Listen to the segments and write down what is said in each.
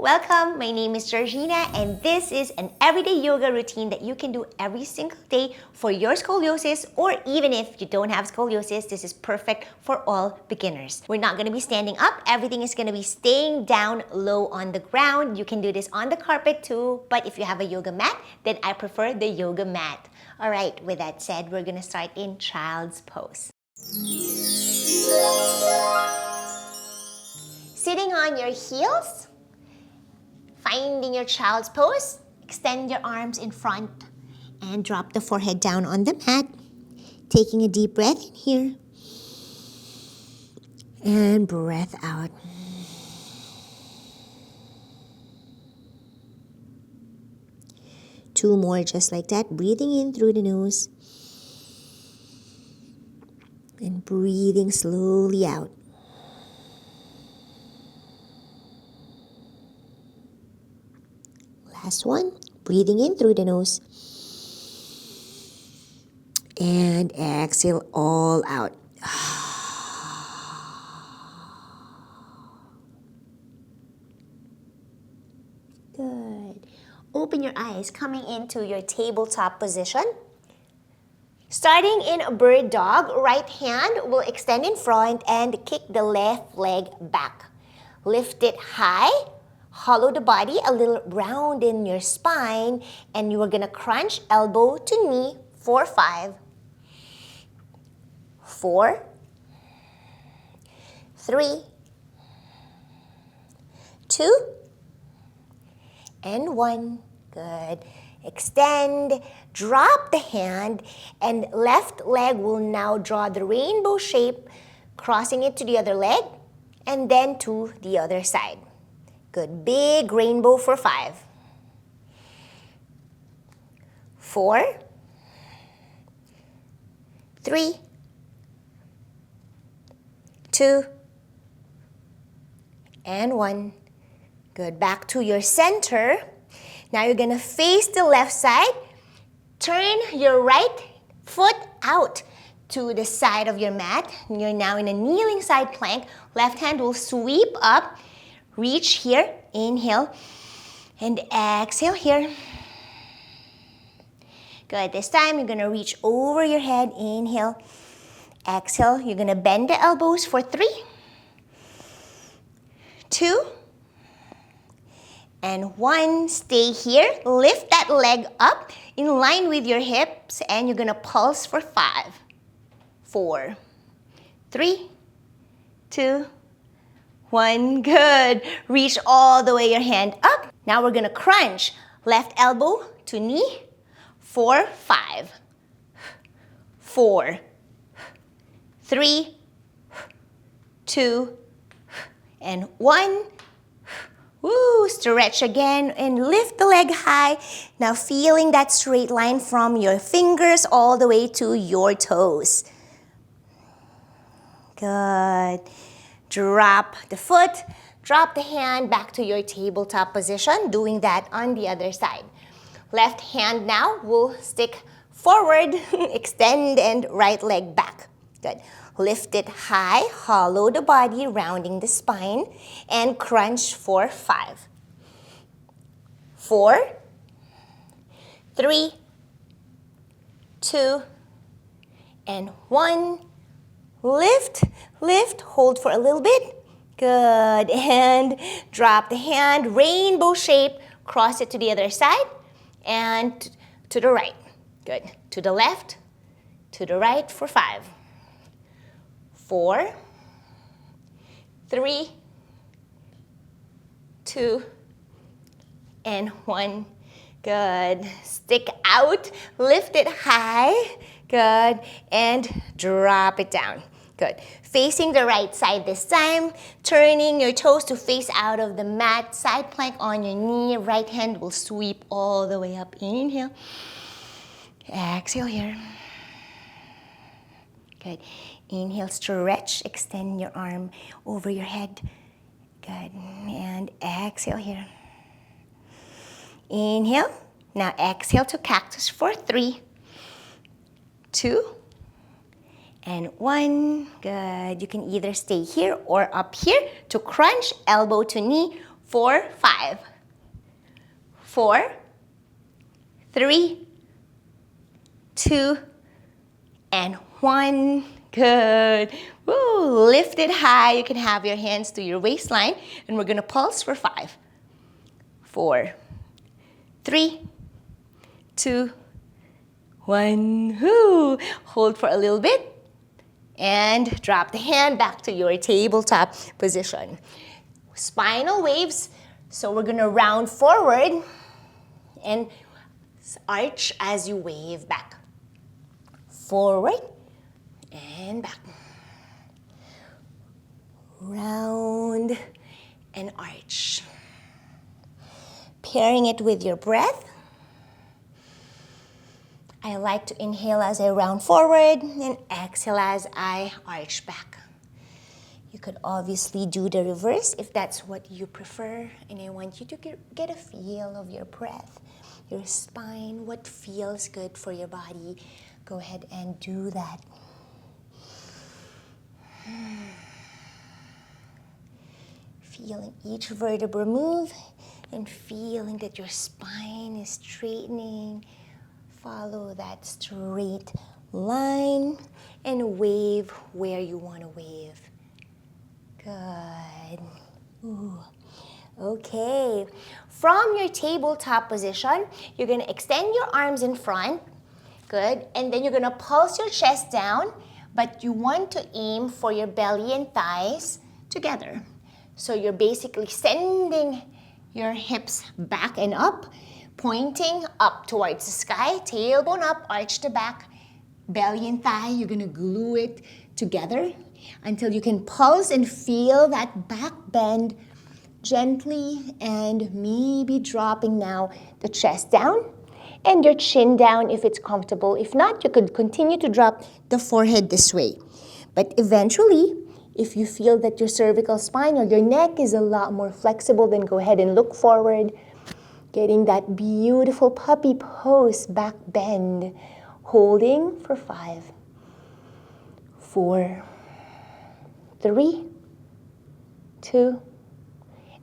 welcome. My name is Georgina and this is an everyday yoga routine that you can do every single day for your scoliosis, or even if you don't have scoliosis, this is perfect for all beginners. We're not going to be standing up. Everything is going to be staying down low on the ground. You can do this on the carpet too, but if you have a yoga mat, then I prefer the yoga mat. All right, with that said, we're going to start in child's pose. Sitting on your heels, finding your child's pose, extend your arms in front and drop the forehead down on the mat. Taking a deep breath in here and breath out. Two more just like that, breathing in through the nose and breathing slowly out. Last one, breathing in through the nose and exhale all out. Good. Open your eyes, coming into your tabletop position. Starting in a bird dog, right hand will extend in front and kick the left leg back. Lift it high. Hollow the body, a little round in your spine, and you are going to crunch elbow to knee for 5, 4, 3, 2, and 1. Good. Extend, drop the hand, and left leg will now draw the rainbow shape, crossing it to the other leg, and then to the other side. Good. Big rainbow for 5, 4, 3, 2, and 1. Good. Back to your center. Now you're going to face the left side. Turn your right foot out to the side of your mat. You're now in a kneeling side plank. Left hand will sweep up. Reach here, inhale, and exhale here. Good, this time you're gonna reach over your head, inhale, exhale. You're gonna bend the elbows for 3, 2, and 1. Stay here, lift that leg up in line with your hips, and you're gonna pulse for 5, 4, 3, 2, 1, good. Reach all the way your hand up. Now we're gonna crunch. Left elbow to knee for 5, 4, 3, 2, and 1. Woo, stretch again and lift the leg high. Now feeling that straight line from your fingers all the way to your toes. Good. Drop the foot, drop the hand back to your tabletop position, doing that on the other side. Left hand now will stick forward, extend, and right leg back. Good. Lift it high, hollow the body, rounding the spine, and crunch for 5, 4, 3, 2, and 1. Lift, lift, hold for a little bit. Good, and drop the hand, rainbow shape, cross it to the other side, and to the right. Good, to the left, to the right for 5, 4, 3, 2, and 1. Good, stick out, lift it high. Good, and drop it down. Good. Facing the right side this time, turning your toes to face out of the mat, side plank on your knee, right hand will sweep all the way up. Inhale, exhale here. Good. Inhale, stretch, extend your arm over your head. Good, and exhale here. Inhale, now exhale to cactus for 3, 2, and 1. Good. You can either stay here or up here to crunch elbow to knee 4, 5, 4, 3, 2, and 1. Good. Woo. Lift it high. You can have your hands to your waistline, and we're going to pulse for 5, 4, 3, 2, 1. Woo. Hold for a little bit, and drop the hand back to your tabletop position. Spinal waves. So we're going to round forward and arch as you wave back. Forward and back. Round and arch. Pairing it with your breath. I like to inhale as I round forward and exhale as I arch back. You could obviously do the reverse if that's what you prefer. And I want you to get a feel of your breath, your spine, what feels good for your body. Go ahead and do that. Feeling each vertebra move and feeling that your spine is straightening. Follow that straight line and wave where you want to wave. Good. Ooh. Okay. From your tabletop position, you're going to extend your arms in front. Good. And then you're going to pulse your chest down, but you want to aim for your belly and thighs together. So you're basically sending your hips back and up, pointing up towards the sky, tailbone up, arch the back, belly and thigh. You're going to glue it together until you can pulse and feel that back bend gently, and maybe dropping now the chest down and your chin down if it's comfortable. If not, you could continue to drop the forehead this way. But eventually, if you feel that your cervical spine or your neck is a lot more flexible, then go ahead and look forward, getting that beautiful puppy pose, back bend, holding for 5, 4, 3, 2,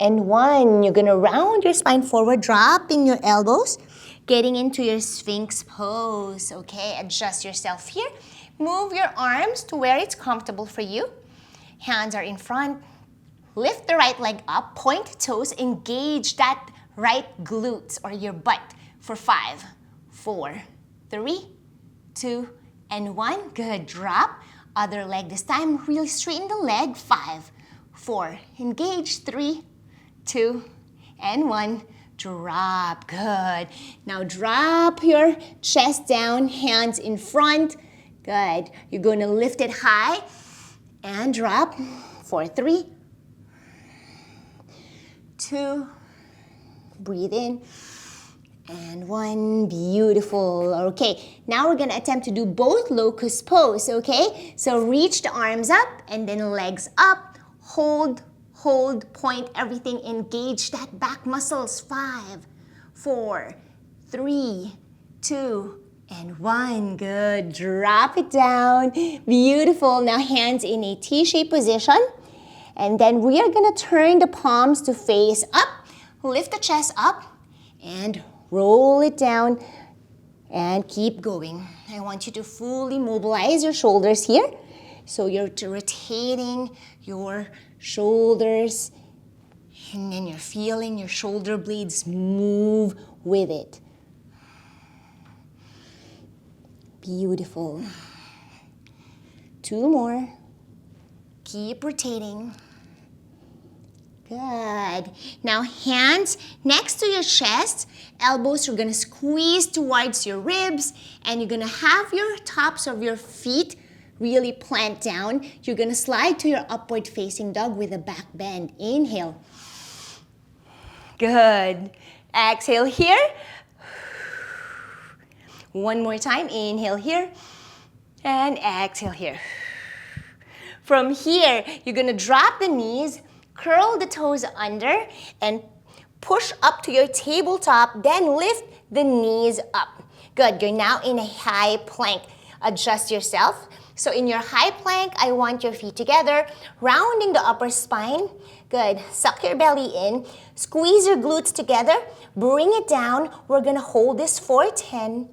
and 1. You're going to round your spine forward, dropping your elbows, getting into your Sphinx pose. Okay, adjust yourself here. Move your arms to where it's comfortable for you. Hands are in front. Lift the right leg up, point toes, engage that right glutes or your butt for 5, 4, 3, 2, and 1. Good. Drop. Other leg this time. Really straighten the leg. 5, 4. Engage. 3, 2, and 1. Drop. Good. Now drop your chest down, hands in front. Good. You're going to lift it high and drop for 3, 2, breathe in, and 1. Beautiful. Okay, now we're going to attempt to do both locust pose, okay? So reach the arms up and then legs up. Hold, point everything. Engage that back muscles. 5, 4, 3, 2, and 1. Good. Drop it down. Beautiful. Now hands in a T-shaped position. And then we are going to turn the palms to face up. Lift the chest up and roll it down and keep going. I want you to fully mobilize your shoulders here. So you're rotating your shoulders and then you're feeling your shoulder blades move with it. Beautiful. 2 more. Keep rotating. Good. Now hands next to your chest. Elbows are going to squeeze towards your ribs and you're going to have your tops of your feet really plant down. You're going to slide to your upward facing dog with a back bend. Inhale. Good. Exhale here. One more time. Inhale here. And exhale here. From here, you're going to drop the knees, curl the toes under, and push up to your tabletop. Then lift the knees up. Good. You're now in a high plank. Adjust yourself. So in your high plank, I want your feet together, rounding the upper spine. Good. Suck your belly in. Squeeze your glutes together. Bring it down. We're going to hold this for 10,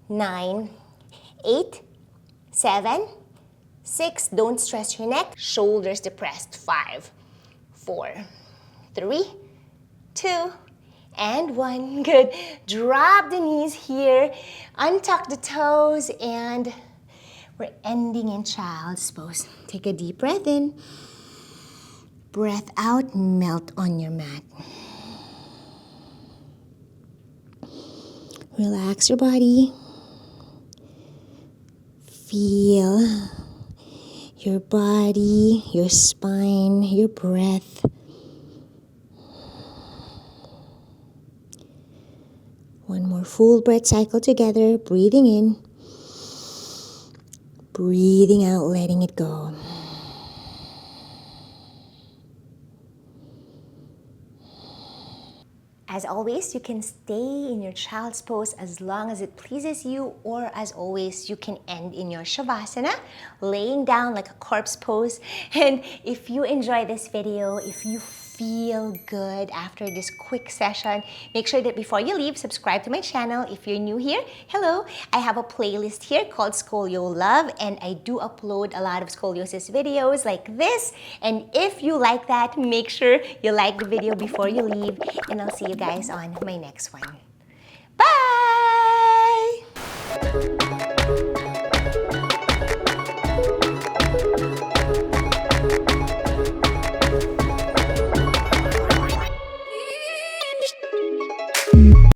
9, 8, 7, 6. Don't stress your neck. Shoulders depressed. 5, 4, 3, 2, and 1. Good. Drop the knees here. Untuck the toes, and we're ending in child's pose. Take a deep breath in. Breath out, melt on your mat. Relax your body. Feel your body, your spine, your breath. One more full breath cycle together. Breathing in. Breathing out, letting it go. As always, you can stay in your child's pose as long as it pleases you, or as always, you can end in your Shavasana, laying down like a corpse pose. And if you enjoy this video, if you feel good after this quick session, make sure that before you leave, subscribe to my channel. If you're new here, hello, I have a playlist here called Scolio Love, and I do upload a lot of scoliosis videos like this. And if you like that, make sure you like the video before you leave, and I'll see you guys on my next one. Bye!